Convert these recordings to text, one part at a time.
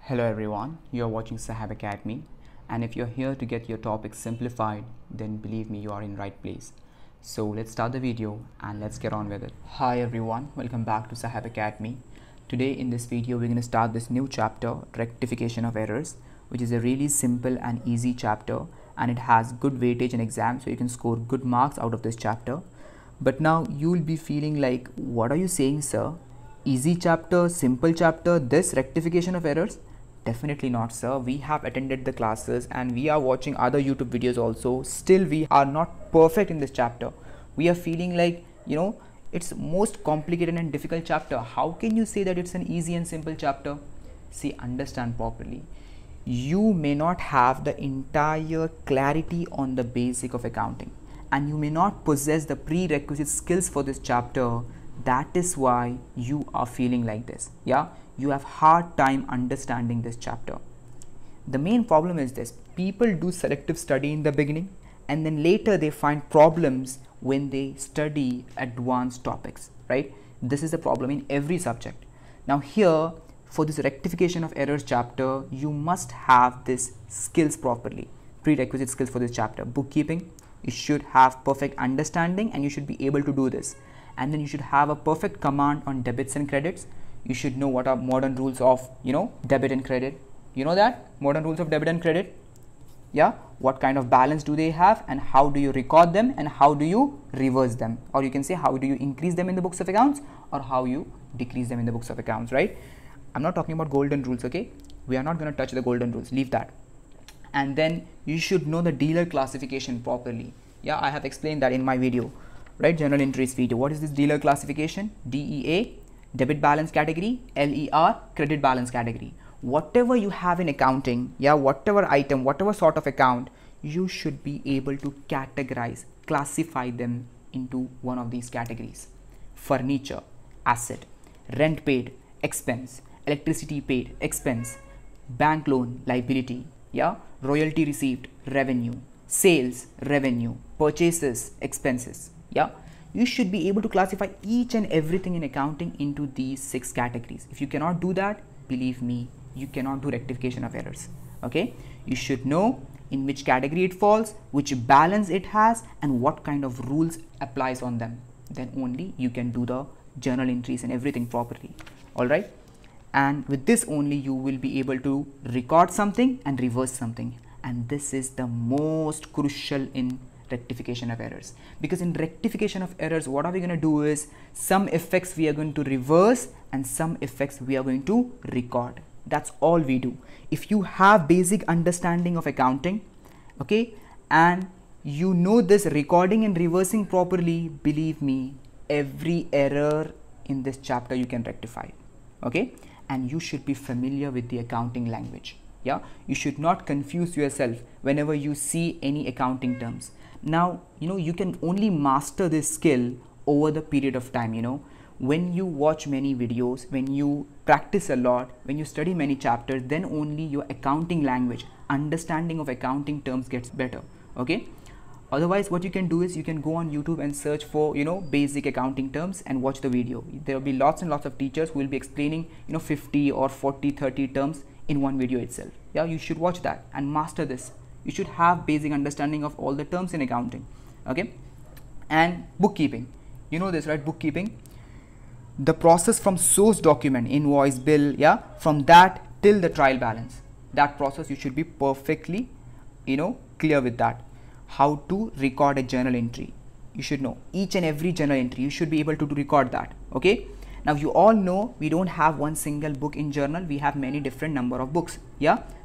Hello everyone, you are watching Saheb Academy, and if you're here to get your topics simplified, then believe me, you are in right place. So let's start the video and let's get on with it. Hi everyone, welcome back to Saheb Academy. Today in this video we're going to start this new chapter, Rectification of Errors, which is a really simple and easy chapter, and it has good weightage in exam, so you can score good marks out of this chapter. But now you'll be feeling like, what are you saying, sir? Easy chapter, simple chapter, this rectification of errors? Definitely not, sir. We have attended the classes and we are watching other YouTube videos also. Still, we are not perfect in this chapter. We are feeling like, it's most complicated and difficult chapter. How can you say that it's an easy and simple chapter? See, understand properly. You may not have the entire clarity on the basic of accounting, and you may not possess the prerequisite skills for this chapter. That is why you are feeling like this. You have hard time understanding this chapter. The main problem is this: people do selective study in the beginning, and then later they find problems when they study advanced topics, right? This is the problem in every subject. Now here, for this rectification of errors chapter, you must have this skills properly, prerequisite skills for this chapter. Bookkeeping, you should have perfect understanding and you should be able to do this. And then you should have a perfect command on debits and credits. You should know what are modern rules of, debit and credit. You know that? Modern rules of debit and credit? Yeah? What kind of balance do they have, and how do you record them, and how do you reverse them? Or you can say, how do you increase them in the books of accounts, or how you decrease them in the books of accounts, right? I'm not talking about golden rules, okay? We are not going to touch the golden rules. Leave that. And then you should know the dealer classification properly. Yeah, I have explained that in my video, right? Journal entries video. What is this dealer classification? DEA, debit balance category, LER, credit balance category. Whatever you have in accounting, whatever item, whatever sort of account, you should be able to categorize, classify them into one of these categories. Furniture, asset; rent paid, expense; electricity paid, expense; bank loan, liability; royalty received, revenue; sales, revenue; purchases, expenses. You should be able to classify each and everything in accounting into these 6 categories. If you cannot do that, believe me, you cannot do rectification of errors. Okay, you should know in which category it falls, which balance it has, and what kind of rules applies on them. Then only you can do the journal entries and everything properly. All right, and with this only you will be able to record something and reverse something, and this is the most crucial in rectification of errors. Because in rectification of errors, what are we going to do is, some effects we are going to reverse and some effects we are going to record. That's all we do. If you have basic understanding of accounting, okay, and you know this recording and reversing properly, believe me, every error in this chapter you can rectify. Okay, and you should be familiar with the accounting language. You should not confuse yourself whenever you see any accounting terms. Now, you can only master this skill over the period of time. When you watch many videos, when you practice a lot, when you study many chapters, then only your accounting language, understanding of accounting terms gets better. Okay, otherwise what you can do is you can go on YouTube and search for basic accounting terms and watch the video. There will be lots and lots of teachers who will be explaining 50 or 40, 30 terms in one video itself. You should watch that and master this. You should have basic understanding of all the terms in accounting. Okay, and bookkeeping, you know this, right? Bookkeeping, the process from source document, invoice, bill, from that till the trial balance, that process you should be perfectly clear with that. How to record a journal entry, you should know each and every journal entry. You should be able to record that. Okay, now you all know we don't have one single book in journal, we have many different number of books.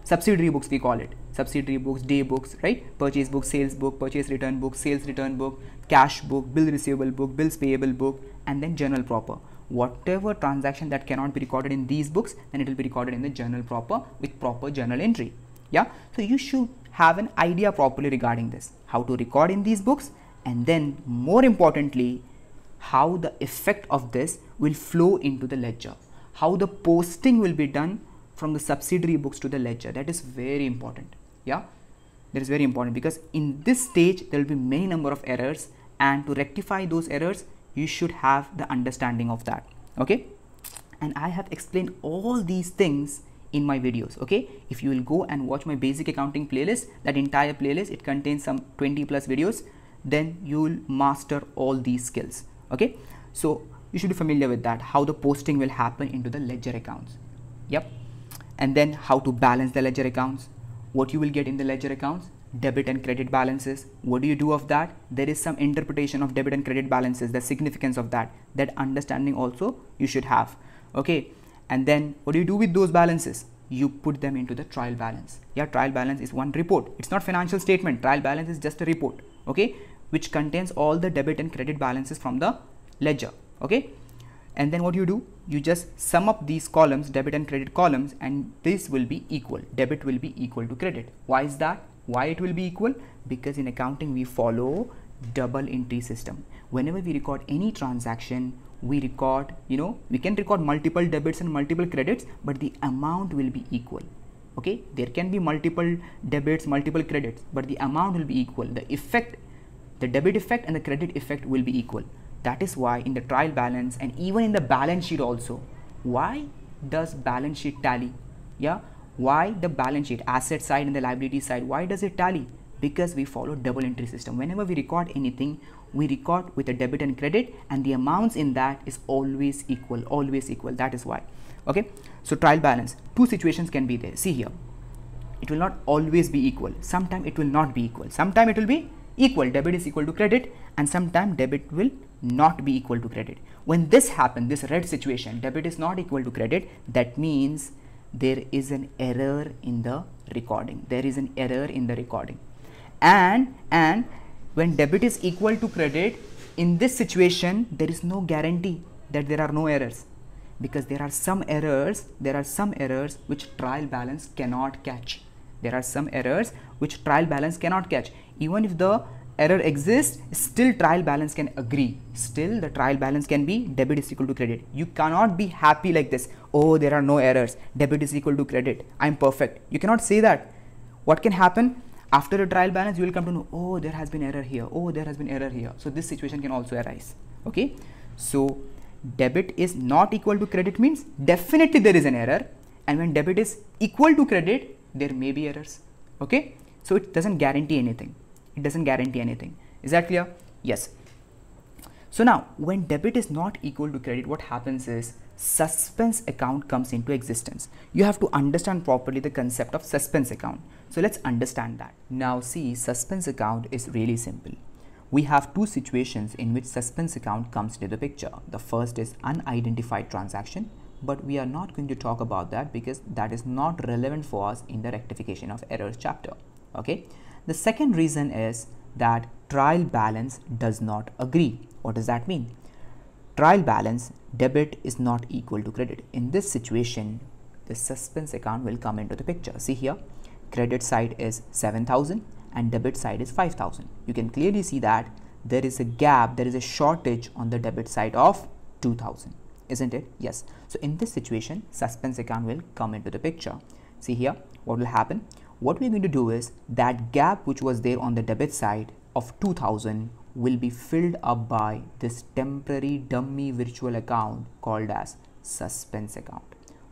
Subsidiary books we call it. Subsidiary books, day books, right? Purchase book, sales book, purchase return book, sales return book, cash book, bill receivable book, bills payable book, and then journal proper. Whatever transaction that cannot be recorded in these books, then it will be recorded in the journal proper with proper journal entry. So you should have an idea properly regarding this, how to record in these books, and then more importantly, how the effect of this will flow into the ledger, how the posting will be done from the subsidiary books to the ledger. That is very important. That is very important, because in this stage there will be many number of errors, and to rectify those errors you should have the understanding of that. Okay, and I have explained all these things in my videos. Okay, if you will go and watch my basic accounting playlist, that entire playlist, it contains some 20 plus videos, then you will master all these skills. Okay, so you should be familiar with that, how the posting will happen into the ledger accounts. Yep. And then how to balance the ledger accounts, what you will get in the ledger accounts, debit and credit balances. What do you do of that? There is some interpretation of debit and credit balances, the significance of that understanding also you should have. Okay, and then what do you do with those balances? You put them into the trial balance. Yeah, trial balance is one report. It's not financial statement. Trial balance is just a report, okay, which contains all the debit and credit balances from the ledger. Okay, and then what you do, you just sum up these columns, debit and credit columns, and this will be equal. Debit will be equal to credit. Why is that? Why it will be equal? Because in accounting we follow double entry system. Whenever we record any transaction, we record, we can record multiple debits and multiple credits, but the amount will be equal. Okay, there can be multiple debits, multiple credits, but the amount will be equal. The effect, the debit effect and the credit effect will be equal. That is why in the trial balance and even in the balance sheet also, why does balance sheet tally? Yeah, why the balance sheet, asset side and the liability side, why does it tally? Because we follow double entry system. Whenever we record anything, we record with a debit and credit, and the amounts in that is always equal, always equal. That is why. Okay, so trial balance, two situations can be there. See here, it will not always be equal. Sometimes it will not be equal. Sometimes it will be equal, debit is equal to credit, and sometimes debit will not be equal to credit. When this happens, this red situation, debit is not equal to credit, that means there is an error in the recording. There is an error in the recording. And when debit is equal to credit, in this situation there is no guarantee that there are no errors, because there are some errors which trial balance cannot catch. There are some errors which trial balance cannot catch. Even if the error exists, still trial balance can agree. Still the trial balance can be debit is equal to credit. You cannot be happy like this, oh there are no errors, debit is equal to credit, I'm perfect. You cannot say that. What can happen? After a trial balance, you will come to know, oh there has been error here, oh there has been error here. So this situation can also arise. Okay, so debit is not equal to credit means definitely there is an error, and when debit is equal to credit, there may be errors. Okay, so it doesn't guarantee anything. It doesn't guarantee anything. Is that clear? Yes. So now when debit is not equal to credit, what happens is suspense account comes into existence. You have to understand properly the concept of suspense account. So let's understand that. Now see, suspense account is really simple. We have two situations in which suspense account comes into the picture. The first is unidentified transaction, but we are not going to talk about that because that is not relevant for us in the rectification of errors chapter. Okay. The second reason is that trial balance does not agree. What does that mean? Trial balance, debit is not equal to credit. In this situation, the suspense account will come into the picture. See here, credit side is 7,000 and debit side is 5,000. You can clearly see that there is a gap, there is a shortage on the debit side of 2,000, isn't it? Yes. So in this situation, suspense account will come into the picture. See here, what will happen? What we're going to do is that gap which was there on the debit side of 2,000 will be filled up by this temporary dummy virtual account called as suspense account.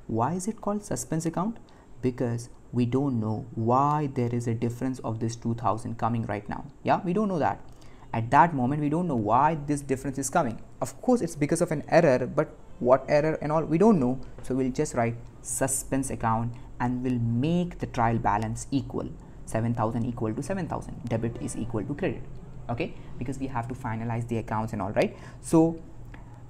Why is it called suspense account? Because we don't know why there is a difference of this 2,000 coming right now. Yeah, we don't know that. At that moment, we don't know why this difference is coming. Of course, it's because of an error, but what error and all, we don't know. So we'll just write suspense account and we'll make the trial balance equal. 7,000 equal to 7,000. Debit is equal to credit. Okay, because we have to finalize the accounts and all, right? So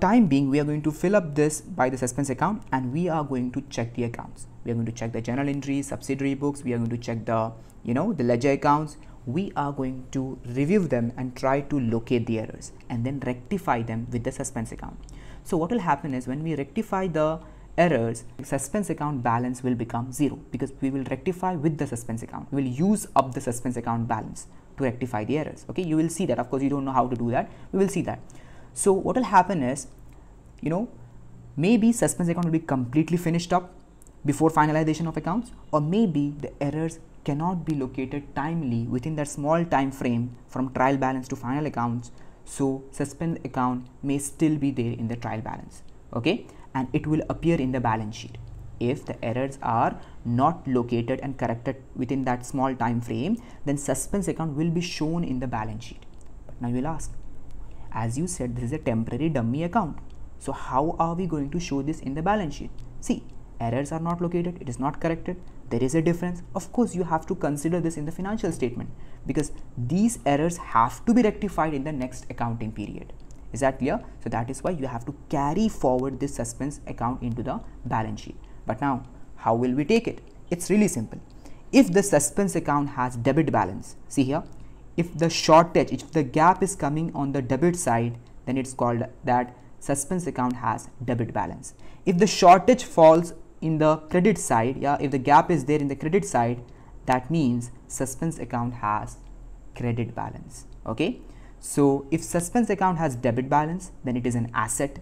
time being, we are going to fill up this by the suspense account and we are going to check the accounts. We are going to check the journal entries, subsidiary books. We are going to check the, the ledger accounts. We are going to review them and try to locate the errors and then rectify them with the suspense account. So what will happen is when we rectify the errors, suspense account balance will become 0 because we will rectify with the suspense account. We will use up the suspense account balance to rectify the errors. Okay, you will see that. Of course, you don't know how to do that. We will see that. So what will happen is, maybe suspense account will be completely finished up before finalization of accounts, or maybe the errors cannot be located timely within that small time frame from trial balance to final accounts. So suspense account may still be there in the trial balance. Okay, and it will appear in the balance sheet. if the errors are not located and corrected within that small time frame, then suspense account will be shown in the balance sheet. But now you will ask, as you said, this is a temporary dummy account, so how are we going to show this in the balance sheet? See, errors are not located, it is not corrected, there is a difference. Of course, you have to consider this in the financial statement because these errors have to be rectified in the next accounting period. Is that clear? So that is why you have to carry forward this suspense account into the balance sheet. But now, how will we take it? It's really simple. If the suspense account has debit balance, see here, if the shortage, if the gap is coming on the debit side, then it's called that suspense account has debit balance. If the shortage falls in the credit side, if the gap is there in the credit side, that means suspense account has credit balance. Okay, so if suspense account has debit balance, then it is an asset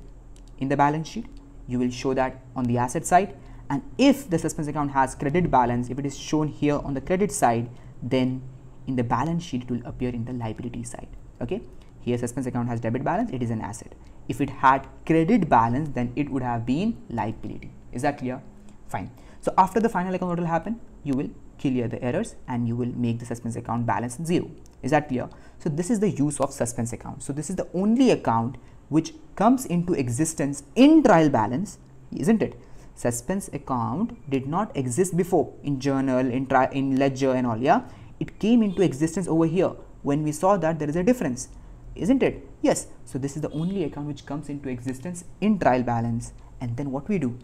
in the balance sheet. You will show that on the asset side. And if the suspense account has credit balance, if it is shown here on the credit side, then in the balance sheet it will appear in the liability side. Okay, here suspense account has debit balance, it is an asset. If it had credit balance, then it would have been liability. Is that clear? Fine. So after the final account, what will happen? You will clear the errors and you will make the suspense account balance 0. Is that clear? So this is the use of suspense account. So this is the only account which comes into existence in trial balance, isn't it? Suspense account did not exist before in journal, in ledger and all. Yeah, it came into existence over here when we saw that there is a difference, isn't it? Yes. So this is the only account which comes into existence in trial balance. And then what we do,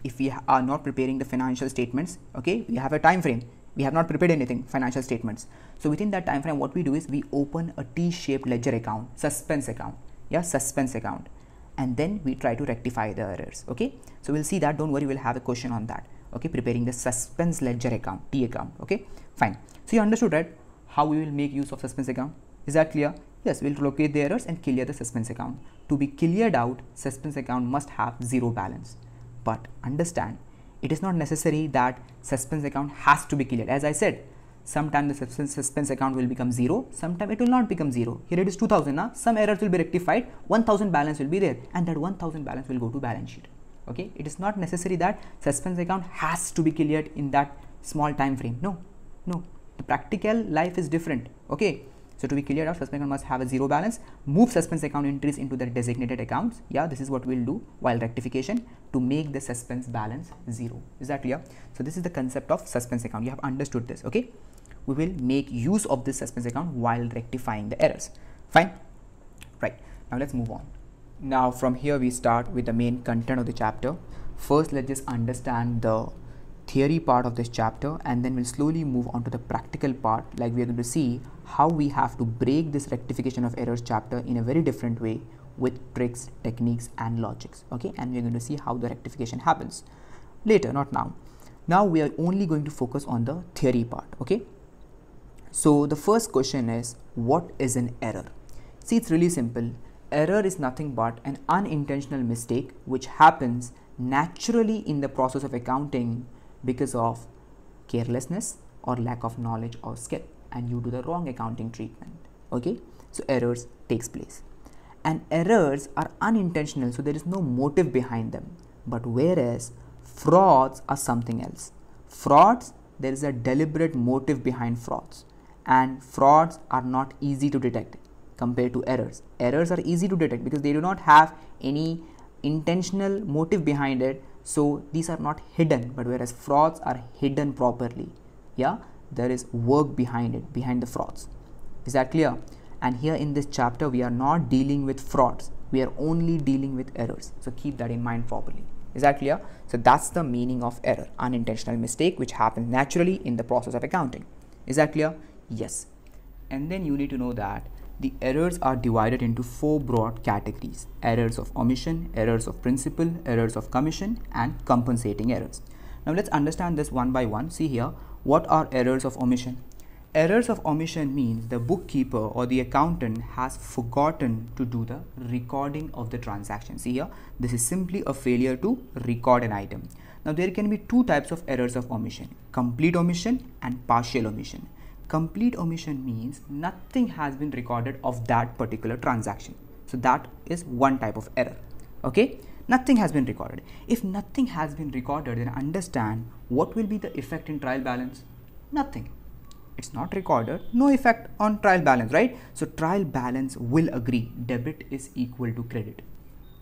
if we are not preparing the financial statements, okay, we have a time frame, we have not prepared anything, financial statements. So within that time frame, what we do is we open a T-shaped ledger account, suspense account, suspense account, and then we try to rectify the errors. Okay, so we'll see that, don't worry, we'll have a question on that. Okay, preparing the suspense ledger account, T account. Okay, fine. So you understood, right, how we will make use of suspense account? Is that clear? Yes, we'll locate the errors and clear the suspense account. To be cleared out, suspense account must have 0 balance. But understand, it is not necessary that suspense account has to be cleared. As I said, sometimes the suspense account will become 0, sometimes it will not become 0. Here it is 2000, now some errors will be rectified, 1000 balance will be there, and that 1000 balance will go to balance sheet. Okay, it is not necessary that suspense account has to be cleared in that small time frame. No, the practical life is different. Okay, so to be cleared out, suspense account must have a 0 balance. Move suspense account entries into the designated accounts. Yeah, this is what we'll do while rectification to make the suspense balance 0. Is that clear? So this is the concept of suspense account. You have understood this. Okay, we will make use of this suspense account while rectifying the errors. Fine. Right, now let's move on. Now from here we start with the main content of the chapter. First, let's just understand the theory part of this chapter, and then we'll slowly move on to the practical part. Like we are going to see how we have to break this rectification of errors chapter in a very different way with tricks, techniques and logics. Okay, and we're going to see how the rectification happens later, not now. Now we are only going to focus on the theory part. Okay, so the first question is, what is an error? See, it's really simple. Error is nothing but an unintentional mistake which happens naturally in the process of accounting because of carelessness or lack of knowledge or skill, and you do the wrong accounting treatment. Okay, so errors takes place, and errors are unintentional, so there is no motive behind them. But whereas frauds are something else. Frauds, there is a deliberate motive behind frauds, and frauds are not easy to detect compared to errors. Errors are easy to detect because they do not have any intentional motive behind it, so these are not hidden. But whereas frauds are hidden properly. Yeah, there is work behind it, behind the frauds. Is that clear? And here in this chapter we are not dealing with frauds, we are only dealing with errors, so keep that in mind properly. Is that clear? So that's the meaning of error, unintentional mistake which happens naturally in the process of accounting. Is that clear? Yes. And then you need to know that the errors are divided into 4 broad categories: errors of omission, errors of principle, errors of commission and compensating errors. Now let's understand this one by one. See here, what are errors of omission? Errors of omission means the bookkeeper or the accountant has forgotten to do the recording of the transaction. See here, this is simply a failure to record an item. Now there can be 2 types of errors of omission: complete omission and partial omission. Complete omission means nothing has been recorded of that particular transaction. So that is one type of error. Okay. Nothing has been recorded. If nothing has been recorded, then understand what will be the effect in trial balance? Nothing. It's not recorded, no effect on trial balance, right? So trial balance will agree debit is equal to credit.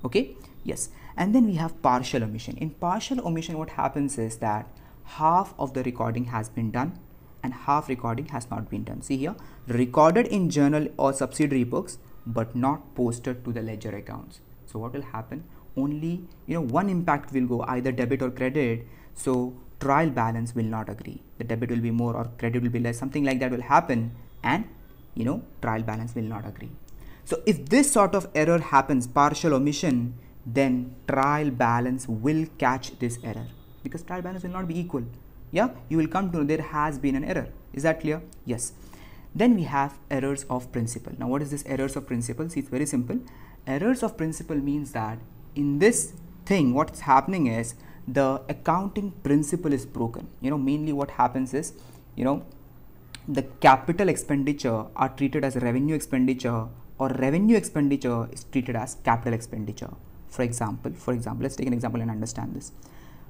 Okay, yes. And then we have partial omission. In partial omission, what happens is that half of the recording has been done and half recording has not been done. See here, recorded in journal or subsidiary books but not posted to the ledger accounts. So what will happen? Only one impact will go, either debit or credit. So trial balance will not agree. The debit will be more or credit will be less, something like that will happen, and trial balance will not agree. So if this sort of error happens, partial omission, then trial balance will catch this error, because trial balance will not be equal. Yeah, you will come to know there has been an error. Is that clear? Yes. Then we have errors of principle. Now what is this errors of principle? See, it's very simple. Errors of principle means that in this thing what's happening is the accounting principle is broken. Mainly what happens is the capital expenditure are treated as revenue expenditure, or revenue expenditure is treated as capital expenditure. For example, let's take an example and understand this.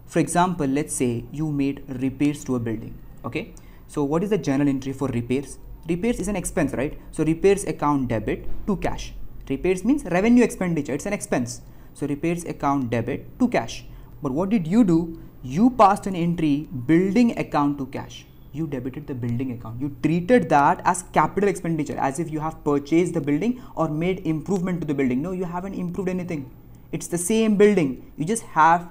For example, let's say you made repairs to a building. Okay, so what is the journal entry for repairs? Repairs is an expense, right? So repairs account debit to cash. Repairs means revenue expenditure, it's an expense. So repairs account debit to cash. But what did you do? You passed an entry building account to cash. You debited the building account. You treated that as capital expenditure, as if you have purchased the building or made improvement to the building. No, you haven't improved anything. It's the same building. You just have,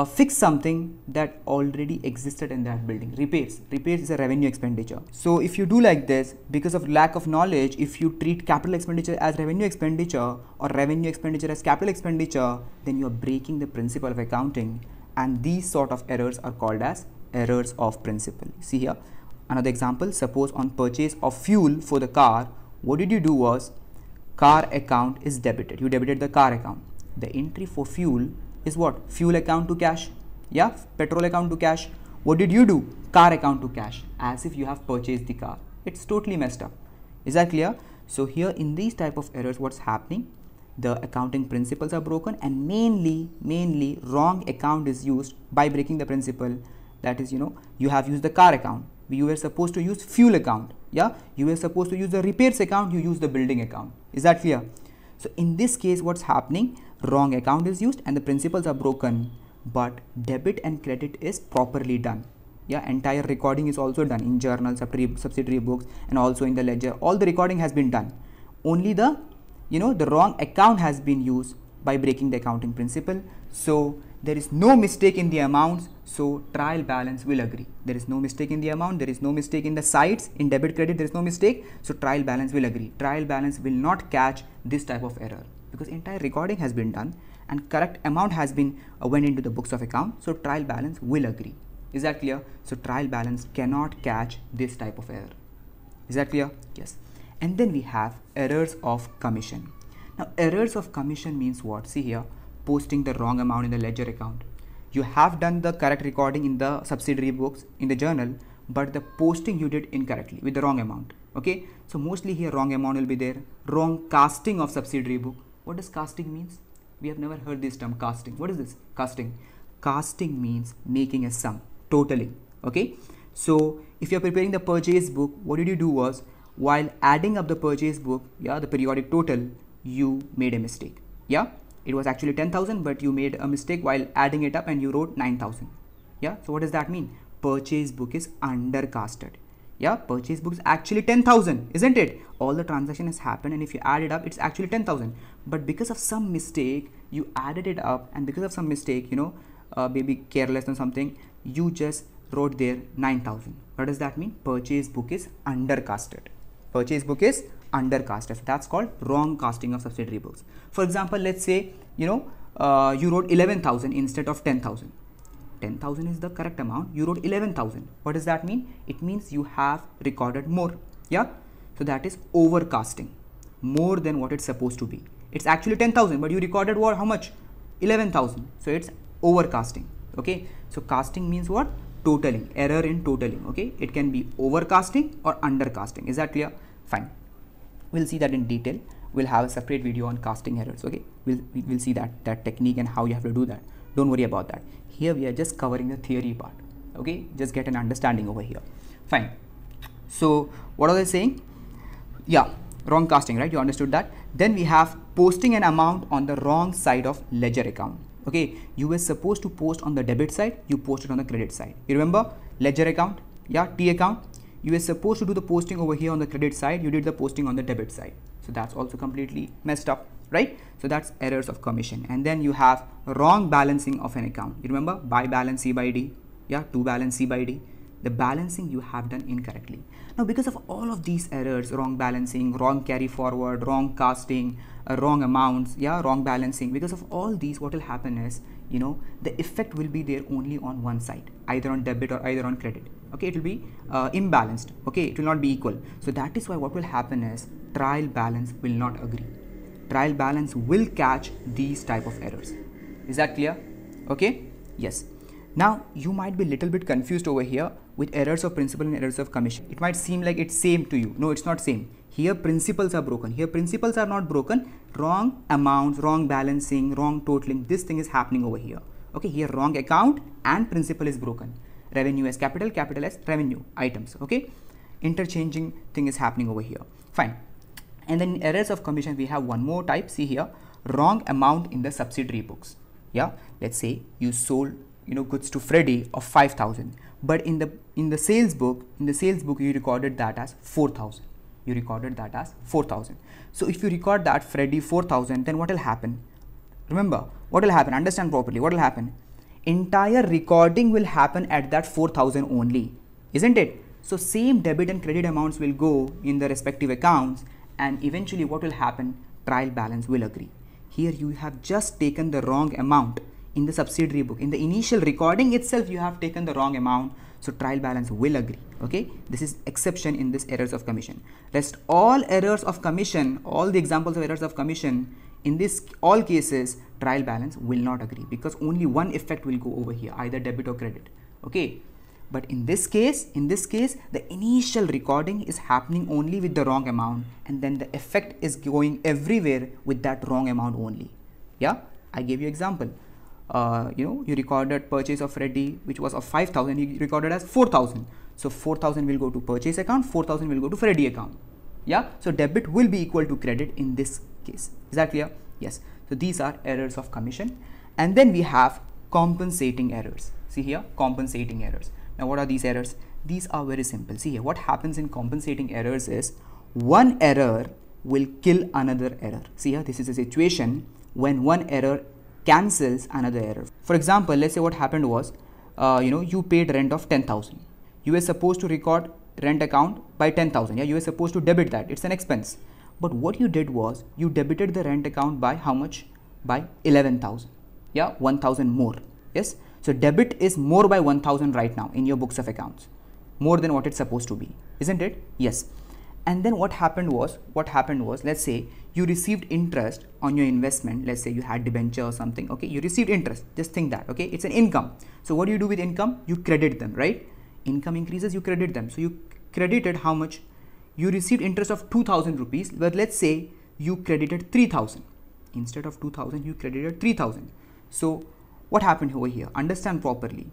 fix something that already existed in that building. Repairs is a revenue expenditure. So if you do like this, because of lack of knowledge, if you treat capital expenditure as revenue expenditure or revenue expenditure as capital expenditure, then you are breaking the principle of accounting, and these sort of errors are called as errors of principle. See here, another example. Suppose on purchase of fuel for the car, what did you do was, car account is debited. You debited the car account. The entry for fuel is what? Fuel account to cash. Yeah, petrol account to cash. What did you do? Car account to cash, as if you have purchased the car. It's totally messed up. Is that clear? So here in these type of errors, what's happening? The accounting principles are broken, and mainly wrong account is used by breaking the principle. That is, you have used the car account. You were supposed to use fuel account. Yeah, you were supposed to use the repairs account. You use the building account. Is that clear? So in this case, what's happening? Wrong account is used and the principles are broken, but debit and credit is properly done. Yeah, entire recording is also done in journal, subsidiary books, and also in the ledger. All the recording has been done. Only the the wrong account has been used by breaking the accounting principle. So there is no mistake in the amounts, so trial balance will agree. There is no mistake in the amount, there is no mistake in the sides, in debit credit there is no mistake, so trial balance will agree. Trial balance will not catch this type of error, because entire recording has been done and correct amount has been went into the books of account, so trial balance will agree. Is that clear? So trial balance cannot catch this type of error. Is that clear? Yes. And then we have errors of commission. Now errors of commission means what? See here, posting the wrong amount in the ledger account. You have done the correct recording in the subsidiary books, in the journal, but the posting you did incorrectly with the wrong amount. Okay, so mostly here wrong amount will be there. Wrong casting of subsidiary book. What does casting means? We have never heard this term, casting. What is this? Casting. Casting means making a sum, totaling. Okay, so if you are preparing the purchase book, what did you do was, while adding up the purchase book, yeah, the periodic total, you made a mistake. Yeah, it was actually 10,000, but you made a mistake while adding it up and you wrote 9,000. Yeah, so what does that mean? Purchase book is undercasted. Yeah, purchase book is actually 10,000, isn't it? All the transaction has happened, and if you add it up, it's actually 10,000. But because of some mistake, you added it up, and because of some mistake, maybe careless or something, you just wrote there 9,000. What does that mean? Purchase book is undercasted. Purchase book is undercasted. So that's called wrong casting of subsidiary books. For example, let's say you wrote 11,000 instead of 10,000. 10,000 is the correct amount. You wrote 11,000. What does that mean? It means you have recorded more. Yeah. So that is overcasting, more than what it's supposed to be. It's actually 10,000, but you recorded what? How much? 11,000. So it's overcasting. Okay. So casting means what? Totaling. Error in totaling. Okay. It can be overcasting or undercasting. Is that clear? Fine. We'll see that in detail. we'll have a separate video on casting errors. Okay, we'll see that technique and how you have to do that. Don't worry about that. Here we are just covering the theory part. Okay, just get an understanding over here. Fine. So what was I saying? Yeah, wrong casting, right? You understood that. Then we have posting an amount on the wrong side of ledger account. Okay, you were supposed to post on the debit side, you posted on the credit side. You remember ledger account? Yeah, T account. You were supposed to do the posting over here on the credit side, you did the posting on the debit side. So that's also completely messed up, right? So that's errors of commission. And then you have wrong balancing of an account. You remember buy balance C by D, yeah, to balance C by D. The balancing you have done incorrectly. Now because of all of these errors, wrong balancing, wrong carry forward, wrong casting, wrong amounts, yeah, wrong balancing, because of all these, what will happen is, you know, the effect will be there only on one side, either on debit or either on credit. Okay, it will be imbalanced. Okay, it will not be equal. So that is why what will happen is trial balance will not agree. Trial balance will catch these type of errors. Is that clear? Okay, yes. Now you might be a little bit confused over here with errors of principal and errors of commission. It might seem like it's same to you. No, it's not same. Here principles are broken. Here principles are not broken. Wrong amounts, wrong balancing, wrong totaling. This thing is happening over here. Okay, here wrong account and principal is broken. Revenue as capital, capital as revenue items. Okay, interchanging thing is happening over here. Fine. And then in errors of commission, we have one more type. See here, wrong amount in the subsidiary books. Yeah, let's say you sold, you know, goods to Freddy of 5,000, but in the sales book, you recorded that as 4,000. You recorded that as 4,000. So if you record that Freddy 4,000, then what will happen? Remember, what will happen? Understand properly. What will happen? Entire recording will happen at that 4,000 only, isn't it? So same debit and credit amounts will go in the respective accounts, and eventually what will happen? Trial balance will agree. Here you have just taken the wrong amount in the subsidiary book. In the initial recording itself, you have taken the wrong amount. So trial balance will agree. Okay, this is exception in this errors of commission. Rest all errors of commission, all the examples of errors of commission, in this all cases, trial balance will not agree because only one effect will go over here, either debit or credit. Okay, but in this case, the initial recording is happening only with the wrong amount, and then the effect is going everywhere with that wrong amount only. Yeah, I gave you example. You know, you recorded purchase of Freddy, which was of 5,000, you recorded as 4,000. So 4,000 will go to purchase account, 4,000 will go to Freddy account. Yeah, so debit will be equal to credit in this case. Is that clear? Yes. So these are errors of commission. And then we have compensating errors. See here, compensating errors. Now what are these errors? These are very simple. See here, what happens in compensating errors is one error will kill another error. See here, this is a situation when one error cancels another error. For example, let's say what happened was, you know, you paid rent of 10,000. You were supposed to record rent account by 10,000. Yeah, you were supposed to debit that. It's an expense. But what you did was you debited the rent account by how much? By 11,000. Yeah, 1,000 more. Yes. So debit is more by 1,000 right now in your books of accounts, more than what it's supposed to be, isn't it? Yes. And then what happened was, let's say you received interest on your investment. Let's say you had debenture or something. Okay, you received interest. Just think that. Okay, it's an income. So what do you do with income? You credit them, right? Income increases, you credit them. So you credited how much? You received interest of 2,000 rupees, but let's say you credited 3,000. Instead of 2,000, you credited 3,000. So what happened over here? Understand properly.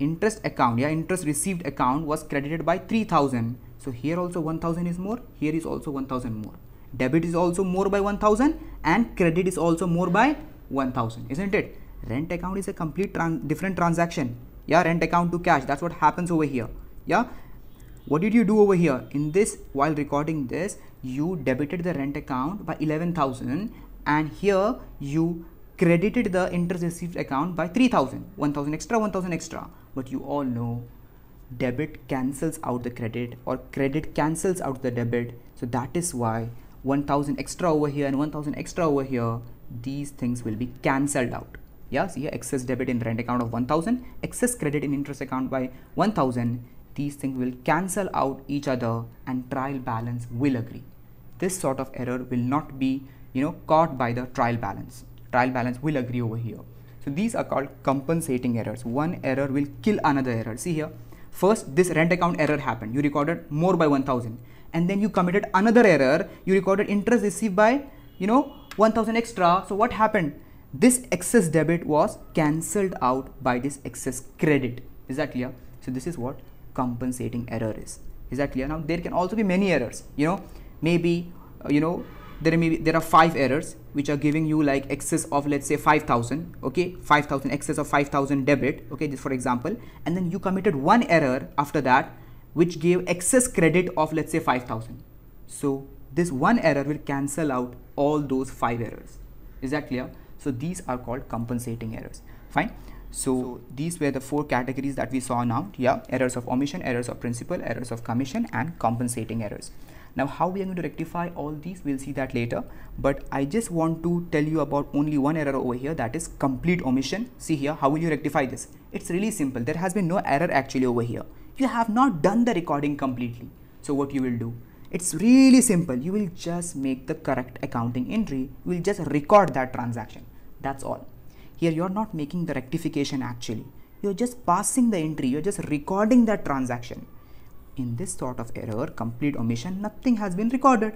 Interest account, yeah, interest received account was credited by 3,000. So here also 1,000 is more. Here is also 1,000 more. Debit is also more by 1,000 and credit is also more by 1,000, isn't it? Rent account is a complete different transaction. Yeah, rent account to cash. That's what happens over here. Yeah. What did you do over here? In this, while recording this, you debited the rent account by 11,000 and here you credited the interest received account by 3,000. 1,000 extra, 1,000 extra. But you all know debit cancels out the credit or credit cancels out the debit. So that is why 1,000 extra over here and 1,000 extra over here, these things will be cancelled out. Yeah, see here, excess debit in rent account of 1,000, excess credit in interest account by 1,000. These things will cancel out each other and trial balance will agree. This sort of error will not be, caught by the trial balance. Trial balance will agree over here. So these are called compensating errors. One error will kill another error. See here, first this rent account error happened. You recorded more by 1,000 and then you committed another error. You recorded interest received by 1000 extra. So what happened? This excess debit was cancelled out by this excess credit. Is that clear? So this is what compensating error is. Is that clear? Now there can also be many errors. Maybe there are 5 errors which are giving you like excess of, let's say, 5000. Okay, 5000, excess of 5000 debit. Okay, just for example, and then you committed one error after that which gave excess credit of, let's say, 5000. So this one error will cancel out all those 5 errors. Is that clear? So these are called compensating errors. Fine. So these were the 4 categories that we saw now. Yeah, errors of omission, errors of principle, errors of commission, and compensating errors. Now how we are going to rectify all these, we'll see that later, but I just want to tell you about only one error over here, that is complete omission. See here, how will you rectify this? It's really simple. There has been no error actually over here. You have not done the recording completely. So what you will do? It's really simple. You will just make the correct accounting entry. You will just record that transaction. That's all. Here you're not making the rectification actually. You're just passing the entry. You're just recording that transaction. In this sort of error, complete omission, nothing has been recorded.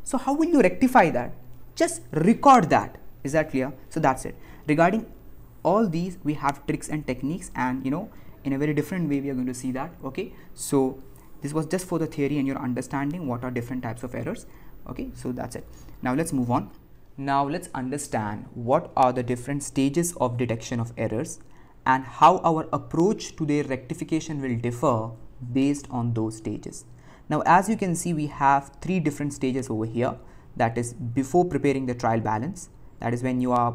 So how will you rectify that? Just record that. Is that clear? So that's it. Regarding all these, we have tricks and techniques, and in a very different way we are going to see that. Okay, so this was just for the theory and your understanding what are different types of errors. Okay, so that's it. Now let's move on. Now let's understand what are the different stages of detection of errors and how our approach to their rectification will differ based on those stages. Now as you can see, we have 3 different stages over here. That is before preparing the trial balance, that is when you are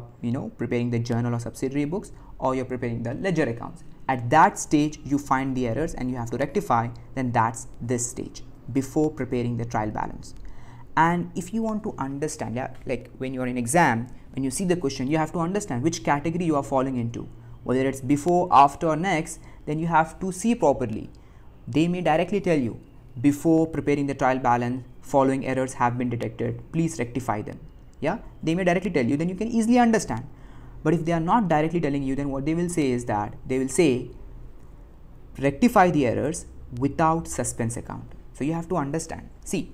preparing the journal or subsidiary books, or you're preparing the ledger accounts. At that stage you find the errors and you have to rectify. Then that's this stage, before preparing the trial balance. And if you want to understand, like when you're in exam, when you see the question, you have to understand which category you are falling into, whether it's before, after, or next. Then you have to see properly. They may directly tell you, before preparing the trial balance, following errors have been detected, please rectify them. Yeah, they may directly tell you, then you can easily understand. But if they are not directly telling you, then what they will say is that they will say rectify the errors without suspense account. So you have to understand. See,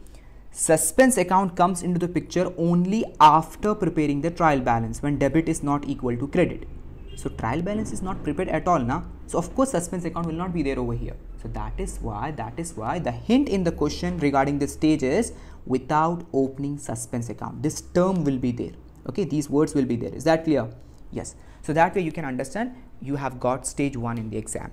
suspense account comes into the picture only after preparing the trial balance, when debit is not equal to credit. So trial balance is not prepared at all now. So of course suspense account will not be there over here. So that is why the hint in the question regarding this stage is without opening suspense account. This term will be there. Okay, these words will be there. Is that clear? Yes. So that way you can understand you have got stage 1 in the exam.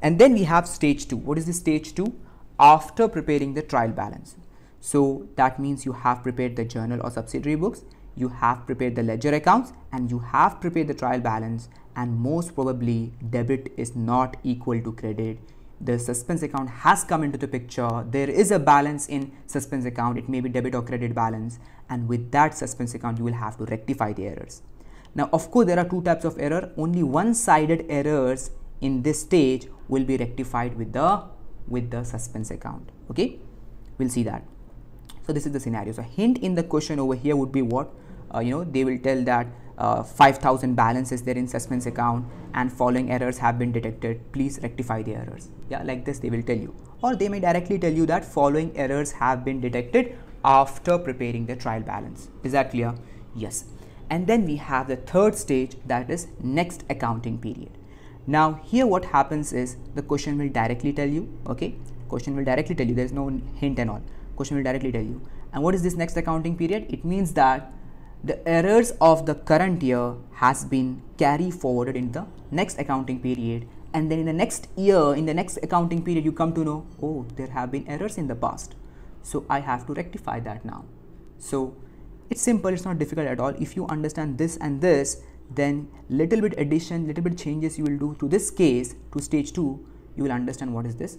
And then we have stage 2. What is the stage 2? After preparing the trial balance. So that means you have prepared the journal or subsidiary books, you have prepared the ledger accounts, and you have prepared the trial balance, and most probably debit is not equal to credit. The suspense account has come into the picture. There is a balance in suspense account. It may be debit or credit balance, and with that suspense account you will have to rectify the errors. Now of course there are 2 types of error. Only one-sided errors in this stage will be rectified with the suspense account. Okay, we'll see that. So this is the scenario. So hint in the question over here would be what? They will tell that 5000 balance is there in suspense account and following errors have been detected, please rectify the errors. Yeah, like this they will tell you. Or they may directly tell you that following errors have been detected after preparing the trial balance. Is that clear? Yes. And then we have the 3rd stage, that is next accounting period. Now here what happens is the question will directly tell you. Okay, question will directly tell you. There is no hint and all. Question will directly tell you. And what is this next accounting period? It means that the errors of the current year has been carried forwarded in the next accounting period, and then in the next year, in the next accounting period, you come to know, oh, there have been errors in the past, so I have to rectify that now. So it's simple, it's not difficult at all. If you understand this and this, then little bit addition, little bit changes you will do to this case, to stage 2, you will understand what is this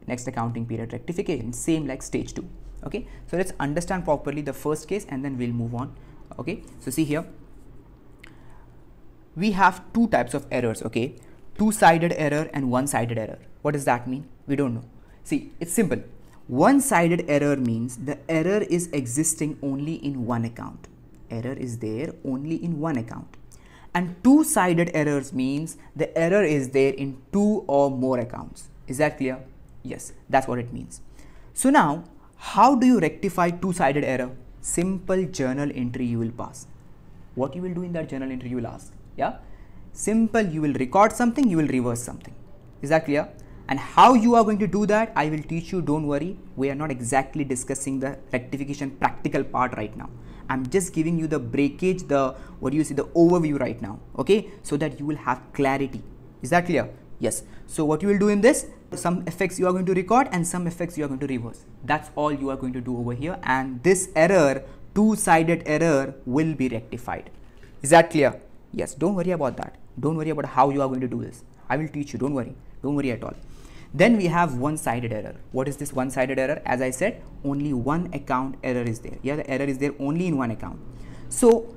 next accounting period rectification, same like stage 2. Okay, so let's understand properly the first case and then we'll move on. Okay, so see here, we have 2 types of errors. Okay, 2-sided error and 1-sided error. What does that mean? We don't know. See, it's simple. 1-sided error means the error is existing only in one account. Error is there only in one account. And 2-sided errors means the error is there in 2 or more accounts. Is that clear? Yes, that's what it means. So now, how do you rectify 2-sided error? simple journal entry you will pass. What you will do in that journal entry, you will ask. Yeah, simple. You will record something, you will reverse something. Is that clear? And how you are going to do that, I will teach you. Don't worry, we are not exactly discussing the rectification practical part right now. I'm just giving you the breakage, the overview right now, okay, so that you will have clarity. Is that clear? Yes. So what you will do in this, some effects you are going to record and some effects you are going to reverse. That's all you are going to do over here, and this error, two-sided error, will be rectified. Is that clear? Yes. Don't worry about that. Don't worry about how you are going to do this. I will teach you. Don't worry. Don't worry at all. Then we have one-sided error. What is this one-sided error? As I said, only one account error is there. Yeah, the error is there only in one account. So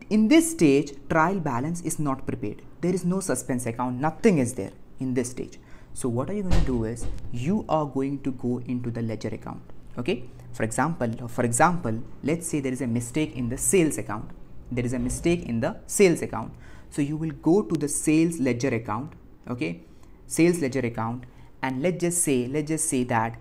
in this stage, trial balance is not prepared. There is no suspense account. Nothing is there in this stage. So what are you going to do is, you are going to go into the ledger account. Okay. For example, let's say there is a mistake in the sales account. There is a mistake in the sales account. So you will go to the sales ledger account. Okay. Sales ledger account. And let's just say that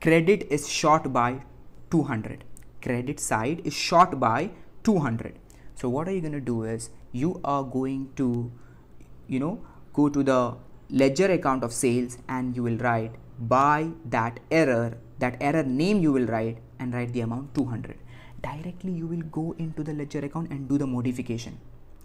credit is short by 200. Credit side is short by 200. So what are you going to do is, you are going to, go to the ledger account of sales, and you will write by that error name you will write, and write the amount 200. Directly you will go into the ledger account and do the modification.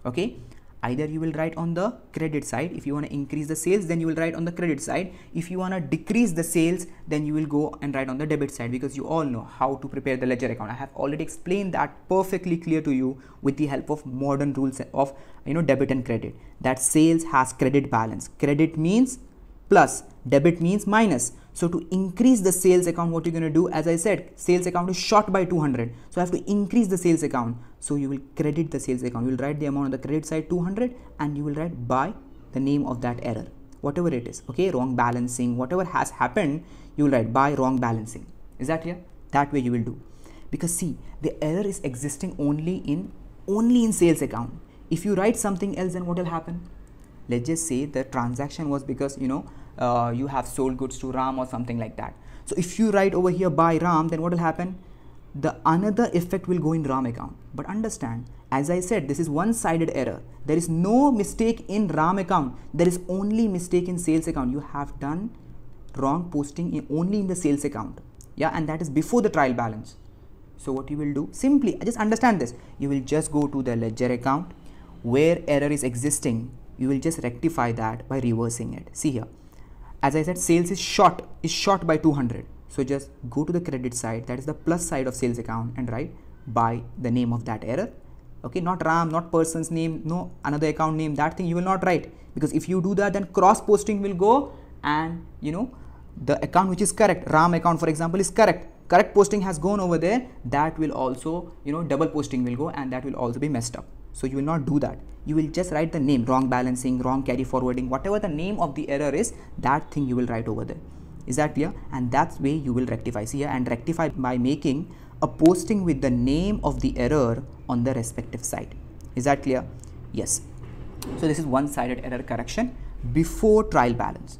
Okay. Either you will write on the credit side. If you want to increase the sales, then you will write on the credit side. If you want to decrease the sales, then you will go and write on the debit side, because you all know how to prepare the ledger account. I have already explained that perfectly clear to you with the help of modern rules of debit and credit. That sales has credit balance. Credit means plus, debit means minus. So to increase the sales account, what you're going to do, as I said, sales account is short by 200. So I have to increase the sales account. So you will credit the sales account. You will write the amount on the credit side 200, and you will write by the name of that error, whatever it is. Okay, wrong balancing, whatever has happened, you will write by wrong balancing. Is that clear? That way you will do. Because see, the error is existing only in sales account. If you write something else, then what will happen? Let's just say the transaction was because you have sold goods to Ram or something like that. So if you write over here by Ram, then what will happen? The another effect will go in Ram account. But understand, as I said, this is one-sided error. There is no mistake in Ram account. There is only mistake in sales account. You have done wrong posting only in the sales account. Yeah, and that is before the trial balance. So what you will do, simply just understand this. You will just go to the ledger account where error is existing. You will just rectify that by reversing it. See here, as I said, sales is short by 200. So just go to the credit side, that is the plus side of sales account, and write by the name of that error. Okay, not Ram, not person's name, no another account name. That thing you will not write, because if you do that, then cross posting will go, and the account which is correct, Ram account for example, is correct posting has gone over there. That will also double posting will go, and that will also be messed up. So you will not do that. You will just write the name, wrong balancing, wrong carry forwarding, whatever the name of the error is, that thing you will write over there. Is that clear? And that's way you will rectify. See here, and rectify by making a posting with the name of the error on the respective side. Is that clear? Yes. So this is one-sided error correction before trial balance.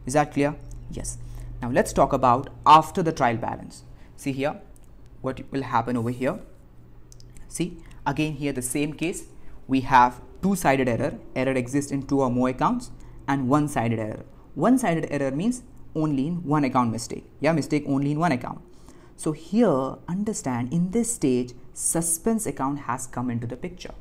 Is that clear? Yes. Now let's talk about after the trial balance. See here, what will happen over here. See, again here the same case. We have two-sided error. Error exists in two or more accounts, and one-sided error. One-sided error means only in one account mistake. Yeah, mistake only in one account. So here, understand, in this stage, suspense account has come into the picture.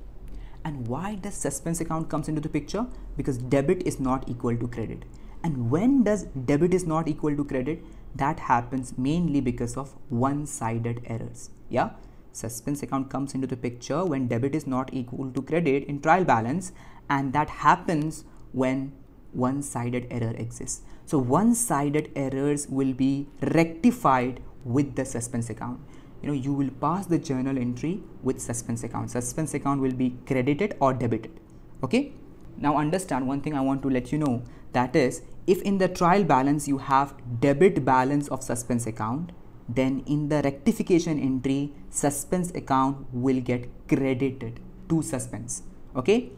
And why does suspense account comes into the picture? Because debit is not equal to credit. And when does debit is not equal to credit? That happens mainly because of one-sided errors. Yeah, suspense account comes into the picture when debit is not equal to credit in trial balance, and that happens when one-sided error exists. So one-sided errors will be rectified with the suspense account. You will pass the journal entry with suspense account. Suspense account will be credited or debited. Okay. Now understand one thing I want to let you know, that is, if in the trial balance you have debit balance of suspense account, then in the rectification entry, suspense account will get credited to suspense. Okay.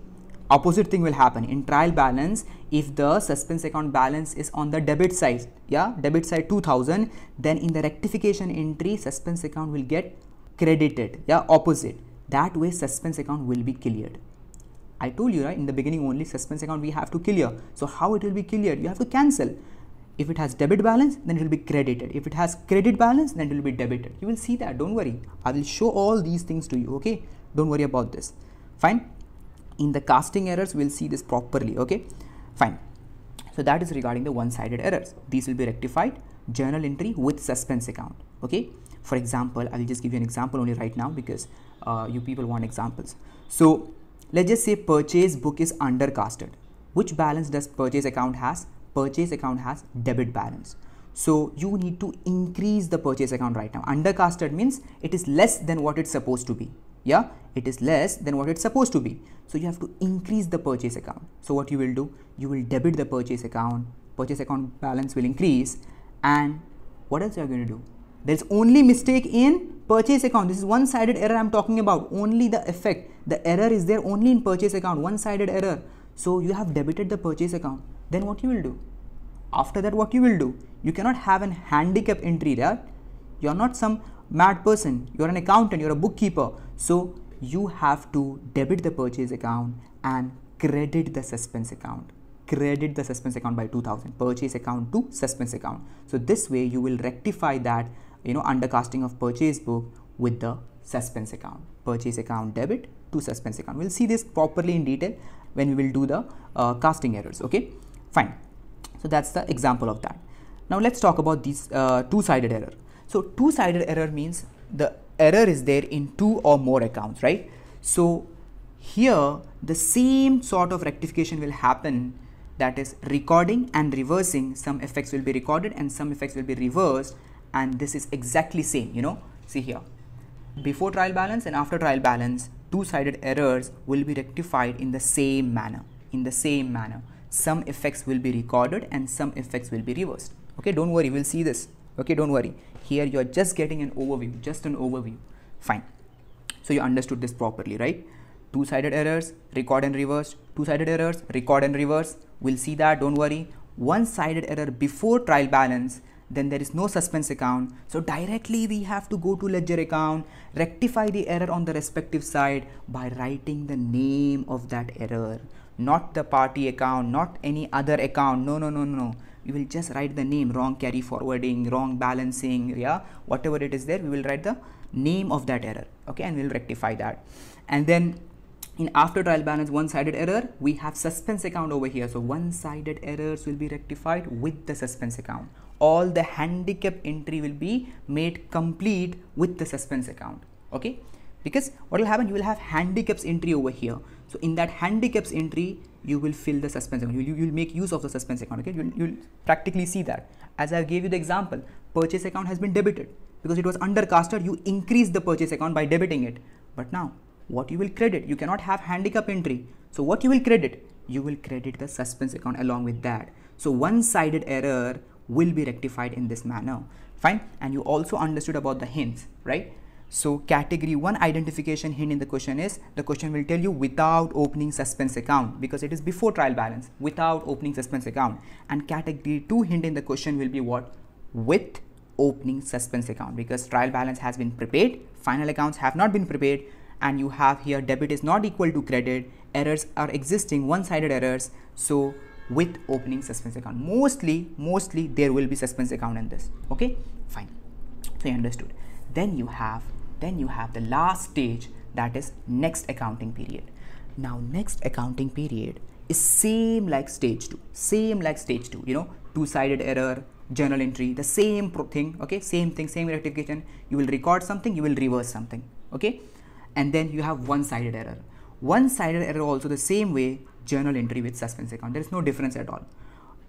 Opposite thing will happen in trial balance. If the suspense account balance is on the debit side, yeah, debit side 2000, then in the rectification entry, suspense account will get credited. Yeah, opposite. That way suspense account will be cleared. I told you, right, in the beginning only suspense account we have to clear. So how it will be cleared? You have to cancel. If it has debit balance, then it will be credited. If it has credit balance, then it will be debited. You will see that, don't worry. I will show all these things to you, okay? Don't worry about this. Fine. In the casting errors, we'll see this properly, okay? Fine. So that is regarding the one-sided errors. These will be rectified, journal entry with suspense account, okay? For example, I will just give you an example only right now because you people want examples. So let's just say purchase book is undercasted. Which balance does purchase account has? Purchase account has debit balance. So you need to increase the purchase account right now. Undercasted means it is less than what it's supposed to be. Yeah, it is less than what it's supposed to be. So you have to increase the purchase account. So what you will do? You will debit the purchase account balance will increase, and what else you are going to do? There's only mistake in purchase account. This is one-sided error I'm talking about. Only the effect. The error is there only in purchase account, one-sided error. So you have debited the purchase account. Then what you will do? After that, what you will do? You cannot have an handicap entry, right? You're not some mad person. You're an accountant, you're a bookkeeper. So you have to debit the purchase account and credit the suspense account. Credit the suspense account by 2000. Purchase account to suspense account. So this way you will rectify that, undercasting of purchase book with the suspense account. Purchase account debit to suspense account. We'll see this properly in detail when we will do the casting errors, okay? Fine. So that's the example of that. Now let's talk about these two-sided error. So two-sided error means the error is there in two or more accounts, right? So here the same sort of rectification will happen, that is recording and reversing. Some effects will be recorded and some effects will be reversed, and this is exactly same, see here. Before trial balance and after trial balance, two-sided errors will be rectified in the same manner. Some effects will be recorded and some effects will be reversed. Okay, don't worry, we'll see this. Okay, don't worry. Here you're just getting an overview, just an overview. Fine. So you understood this properly, right? Two-sided errors, record and reverse. Two-sided errors, record and reverse. We'll see that, don't worry. One-sided error before trial balance, then there is no suspense account. So directly we have to go to ledger account, rectify the error on the respective side by writing the name of that error. Not the party account, not any other account. No. We will just write the name, wrong carry forwarding, wrong balancing, yeah, whatever it is there, we will write the name of that error, okay, and we'll rectify that. And then in after trial balance one-sided error, we have suspense account over here. So one-sided errors will be rectified with the suspense account. All the handicap entry will be made complete with the suspense account, okay? Because what will happen, you will have handicaps entry over here. So in that handicaps entry, you will fill the suspense account. You will make use of the suspense account, okay? You'll practically see that. As I gave you the example, purchase account has been debited because it was undercasted. You increase the purchase account by debiting it. But now, what you will credit? You cannot have handicap entry. So what you will credit? You will credit the suspense account along with that. So one-sided error will be rectified in this manner. Fine. And you also understood about the hints, right? So category 1 identification hint in the question is, the question will tell you without opening suspense account because it is before trial balance, without opening suspense account. And category 2 hint in the question will be what? With opening suspense account, because trial balance has been prepared, final accounts have not been prepared, and you have here debit is not equal to credit, errors are existing, one-sided errors. So with opening suspense account, mostly there will be suspense account in this, okay? Fine. So you understood. Then you have the last stage, that is next accounting period. Now next accounting period is same like stage 2, two-sided error, journal entry, the same thing, okay? Same thing, same rectification. You will record something, you will reverse something, okay? And then you have one-sided error. One-sided error also the same way, journal entry with suspense account. There is no difference at all,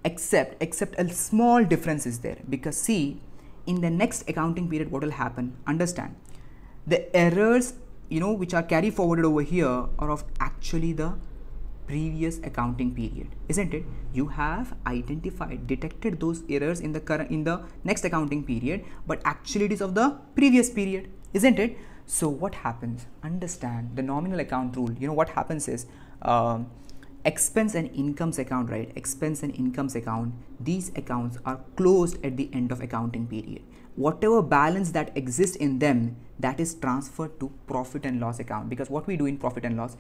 except a small difference is there, because see, in the next accounting period, what will happen? Understand, the errors, which are carry forwarded over here are of actually the previous accounting period, isn't it? You have detected those errors in the next accounting period, but actually it is of the previous period, isn't it? So what happens? Understand the nominal account rule. What happens is, expense and incomes account, right? Expense and incomes account, these accounts are closed at the end of accounting period. Whatever balance that exists in them, that is transferred to profit and loss account. Because what we do in profit and loss,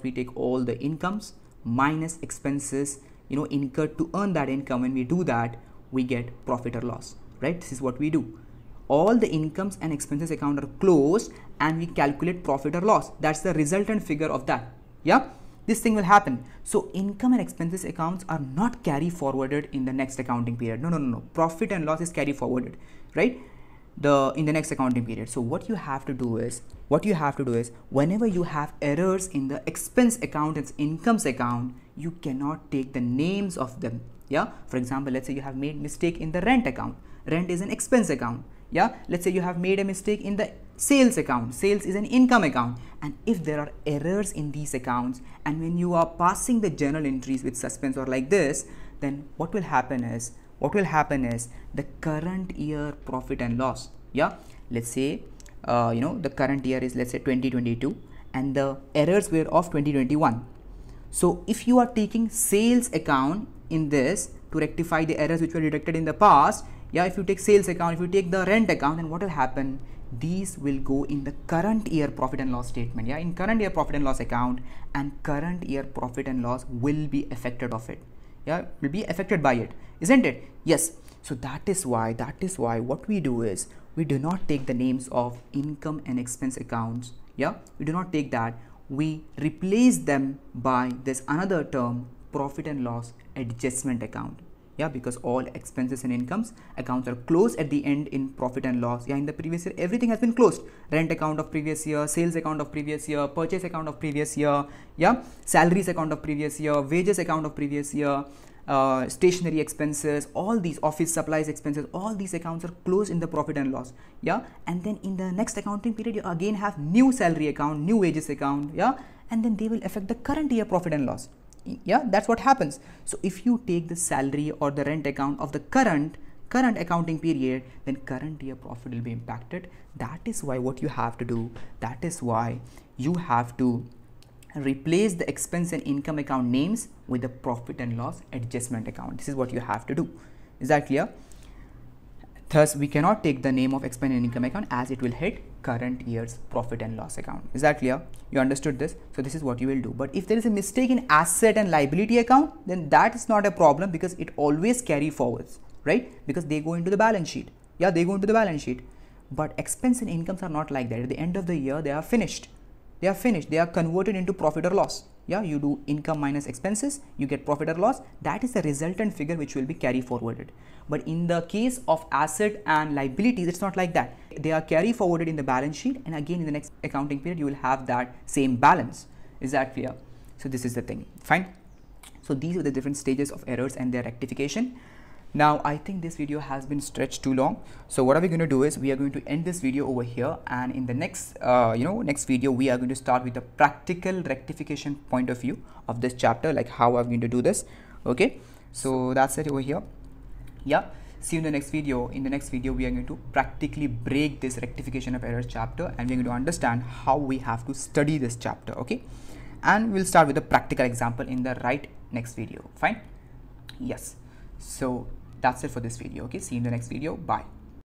we take all the incomes minus expenses, incurred to earn that income. When we do that, we get profit or loss, right? This is what we do. All the incomes and expenses account are closed and we calculate profit or loss. That's the resultant figure of that. Yeah, this thing will happen. So income and expenses accounts are not carry forwarded in the next accounting period. No. Profit and loss is carry forwarded, right? In the next accounting period. So what you have to do is whenever you have errors in the expense account and incomes account, you cannot take the names of them. Yeah, for example, let's say you have made mistake in the rent account. Rent is an expense account. Yeah, let's say you have made a mistake in the sales account. Sales is an income account. And if there are errors in these accounts, and when you are passing the journal entries with suspense or like this, then what will happen is the current year profit and loss. Yeah, let's say the current year is, let's say, 2022 and the errors were of 2021. So if you are taking sales account in this to rectify the errors which were detected in the past, yeah, if you take sales account, if you take the rent account, then what will happen? These will go in the current year profit and loss statement. Yeah, in current year profit and loss account, and current year profit and loss will be affected of it. Yeah, will be affected by it, isn't it? Yes. So that is why what we do is we do not take the names of income and expense accounts. Yeah, we do not take that. We replace them by this another term, profit and loss adjustment account. Yeah, because all expenses and incomes accounts are closed at the end in profit and loss. Yeah, in the previous year everything has been closed. Rent account of previous year, sales account of previous year, purchase account of previous year, yeah, salaries account of previous year, wages account of previous year, stationery expenses, all these office supplies expenses, all these accounts are closed in the profit and loss. Yeah, and then in the next accounting period you again have new salary account, new wages account. Yeah, and then they will affect the current year profit and loss. Yeah, that's what happens. So if you take the salary or the rent account of the current accounting period, then current year profit will be impacted. That is why what you have to do, that is why you have to replace the expense and income account names with the profit and loss adjustment account. This is what you have to do. Is that clear? Thus, we cannot take the name of expense and income account as it will hit current year's profit and loss account. Is that clear? You understood this? So this is what you will do. But if there is a mistake in asset and liability account, then that is not a problem because it always carry forwards, right? Because they go into the balance sheet. Yeah, they go into the balance sheet. But expense and incomes are not like that. At the end of the year, they are finished. They are finished. They are converted into profit or loss. Yeah, you do income minus expenses, you get profit or loss. That is the resultant figure which will be carry forwarded. But in the case of asset and liabilities, it's not like that. They are carry forwarded in the balance sheet, and again in the next accounting period you will have that same balance. Is that clear? So this is the thing. Fine. So these are the different stages of errors and their rectification. Now I think this video has been stretched too long. So what are we going to do is we are going to end this video over here, and in the next next video we are going to start with the practical rectification point of view of this chapter, like how I'm going to do this. Okay, so that's it over here. Yeah, see you in the next video. In the next video we are going to practically break this rectification of errors chapter, and we're going to understand how we have to study this chapter. Okay, and we'll start with a practical example in the next video. Fine. Yes, so that's it for this video. Okay, see you in the next video. Bye.